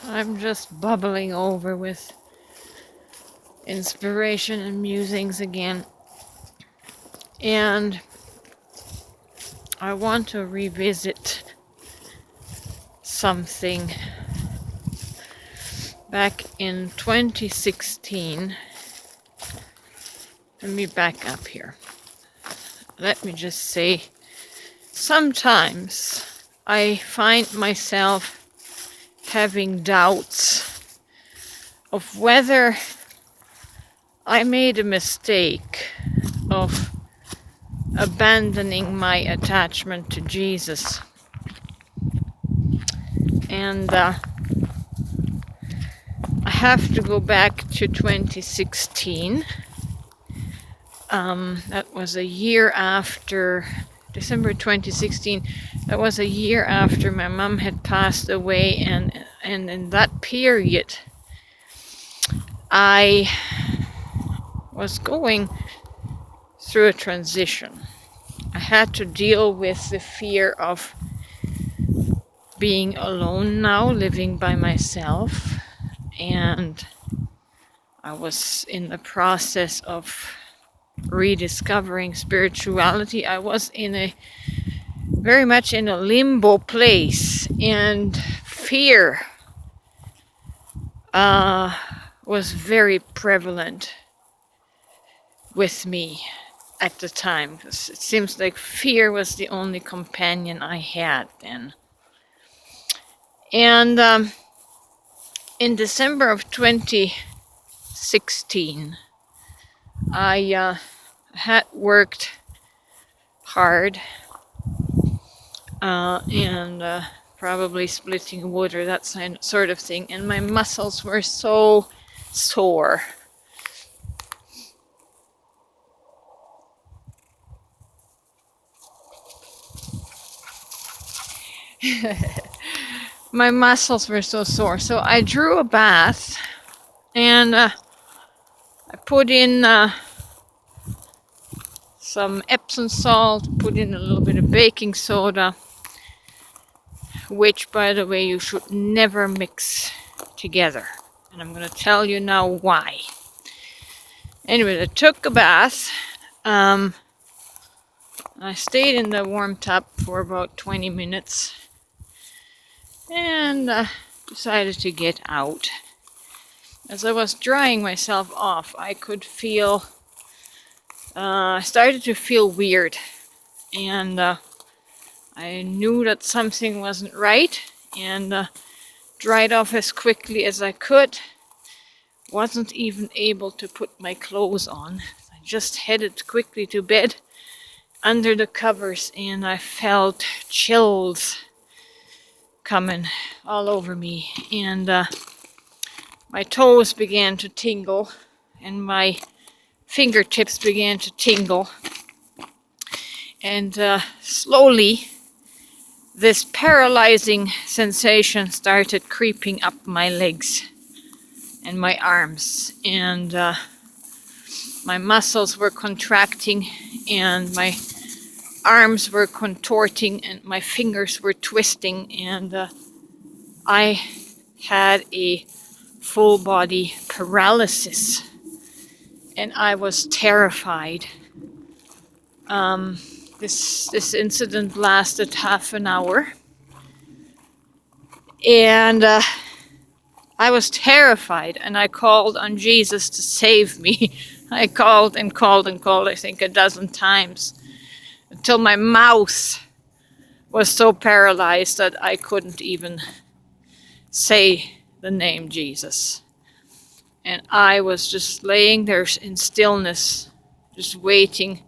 I'm just bubbling over with inspiration and musings again. And I want to revisit something back in 2016. Let me back up here. Let me just say, sometimes I find myself having doubts of whether I made a mistake of abandoning my attachment to Jesus. And I have to go back to 2016. That was a year after, December 2016, that was a year after my mom had passed away, and in that period I was going through a transition. I had to deal with the fear of being alone now, living by myself, and I was in the process of rediscovering spirituality. I was very much in a limbo place, and fear was very prevalent with me at the time, because it seems like fear was the only companion I had then. And in December of 2016, I had worked hard and probably splitting wood or that sort of thing, and my muscles were so sore. My muscles were so sore, so I drew a bath, and I put in some Epsom salt, put in a little bit of baking soda, which, by the way, you should never mix together. And I'm going to tell you now why. Anyway, I took a bath. I stayed in the warm tub for about 20 minutes and decided to get out. As I was drying myself off, I could feel, I started to feel weird, and I knew that something wasn't right, and dried off as quickly as I could. Wasn't even able to put my clothes on. I just headed quickly to bed under the covers, and I felt chills coming all over me, and my toes began to tingle, and my fingertips began to tingle, and slowly this paralyzing sensation started creeping up my legs and my arms, and my muscles were contracting, and my arms were contorting, and my fingers were twisting, and I had a full body paralysis, and I was terrified. This incident lasted half an hour, and I was terrified, and I called on Jesus to save me. I called and called and called, I think a dozen times, until my mouth was so paralyzed that I couldn't even say the name Jesus. And I was just laying there in stillness, just waiting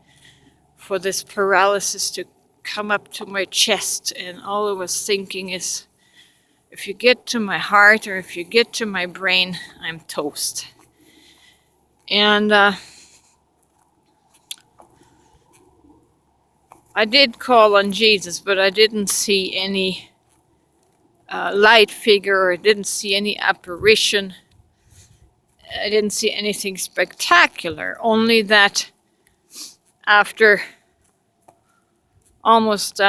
for this paralysis to come up to my chest. And all I was thinking is, if you get to my heart or if you get to my brain, I'm toast. And I did call on Jesus, but I didn't see any light figure, or I didn't see any apparition. I didn't see anything spectacular, only that after almost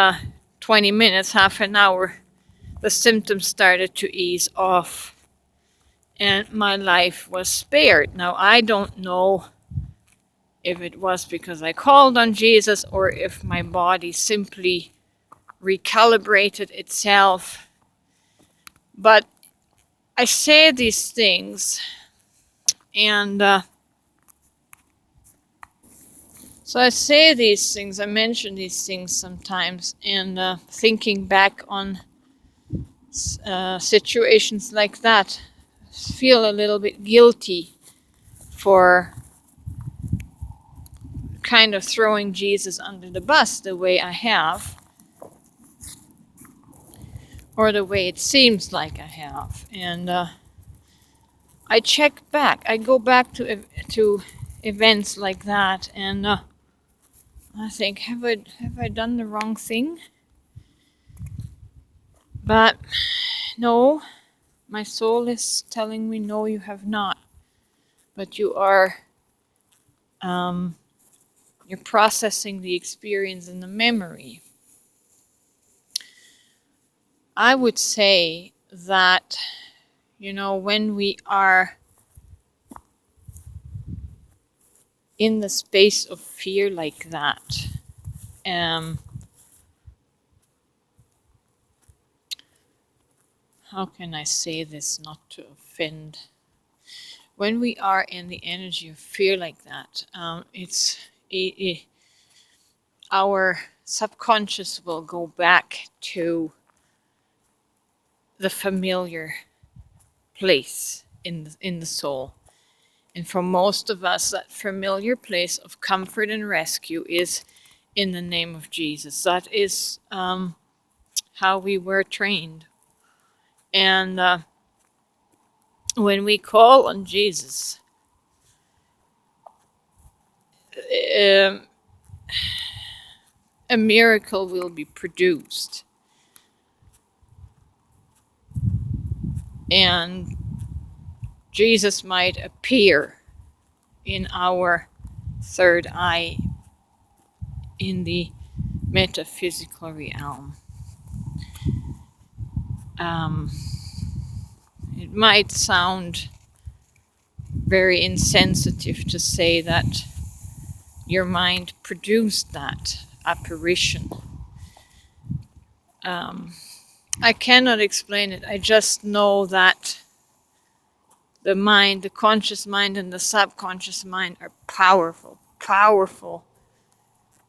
20 minutes, half an hour, the symptoms started to ease off. and my life was spared. Now, I don't know if it was because I called on Jesus or if my body simply recalibrated itself. But I say these things, and so I say these things, I mention these things sometimes, and thinking back on situations like that, feel a little bit guilty for kind of throwing Jesus under the bus the way I have, or the way it seems like I have. And I check back, I go back to events like that, and I think, have I done the wrong thing? But no, my soul is telling me, no, you have not. But you are, you're processing the experience and the memory. I would say that, when we are in the space of fear like that, how can I say this not to offend? When we are in the energy of fear like that, our subconscious will go back to the familiar place in the soul. And for most of us, that familiar place of comfort and rescue is in the name of Jesus. That is how we were trained. And when we call on Jesus, a miracle will be produced. And Jesus might appear in our third eye in the metaphysical realm. It might sound very insensitive to say that your mind produced that apparition. I cannot explain it. I just know that the mind, the conscious mind and the subconscious mind are powerful, powerful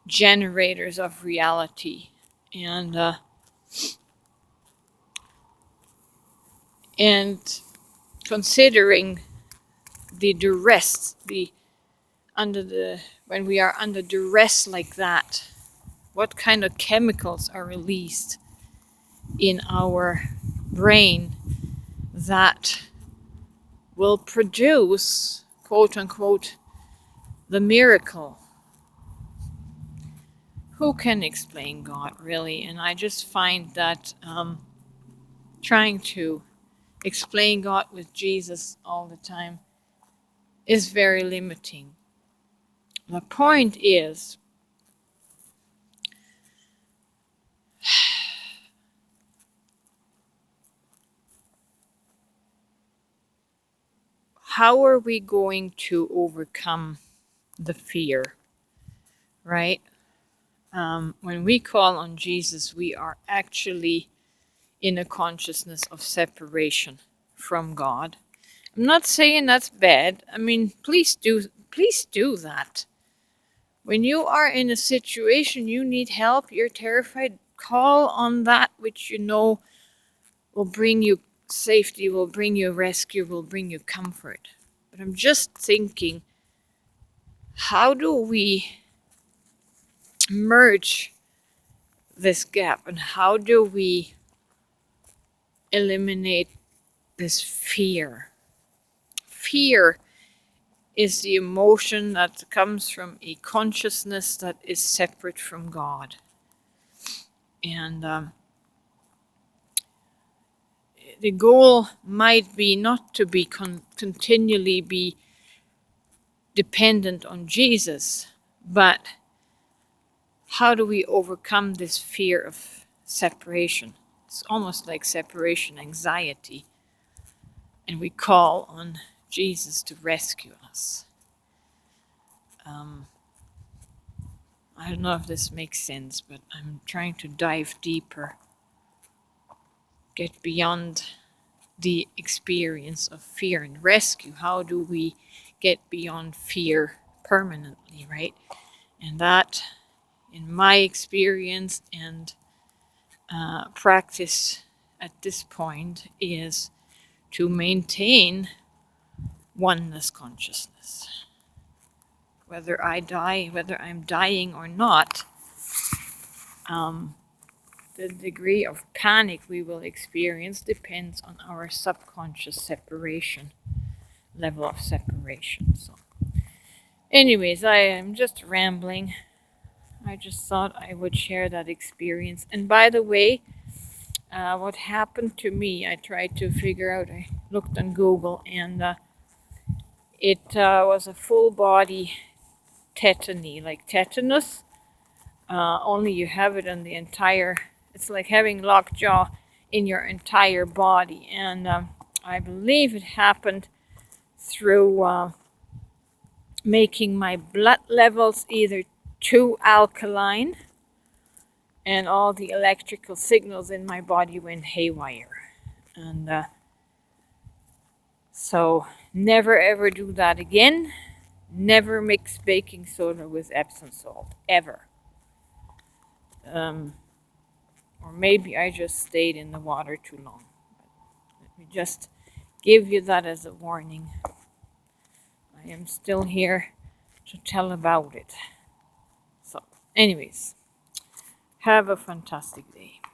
generators of reality. And considering the duress, when we are under duress like that, what kind of chemicals are released in our brain that will produce, quote unquote, the miracle. Who can explain God, really? And I just find that trying to explain God with Jesus all the time is very limiting. The point is, how are we going to overcome the fear, right? When we call on Jesus, we are actually in a consciousness of separation from God. I'm not saying that's bad. I mean, please do that. When you are in a situation you need help, you're terrified, call on that which you know will bring you safety, will bring you rescue, will bring you comfort. But I'm just thinking, how do we merge this gap, and how do we eliminate this fear? Fear is the emotion that comes from a consciousness that is separate from God. And the goal might be not to be continually be dependent on Jesus, but how do we overcome this fear of separation? It's almost like separation anxiety. and we call on Jesus to rescue us. I don't know if this makes sense, but I'm trying to dive deeper, get beyond the experience of fear and rescue. How do we get beyond fear permanently, right? And that, in my experience and practice at this point, is to maintain oneness consciousness. Whether I'm dying or not, the degree of panic we will experience depends on our subconscious separation, level of separation. So, anyways, I am just rambling. I just thought I would share that experience. And by the way, what happened to me, I tried to figure out, I looked on Google, and it was a full body tetany, like tetanus, only you have it on the entire, it's like having lockjaw in your entire body. And I believe it happened through making my blood levels either too alkaline, and all the electrical signals in my body went haywire. And so never ever do that again. Never mix baking soda with Epsom salt, ever. Or maybe I just stayed in the water too long. Let me just give you that as a warning. I am still here to tell about it. So, anyways, have a fantastic day.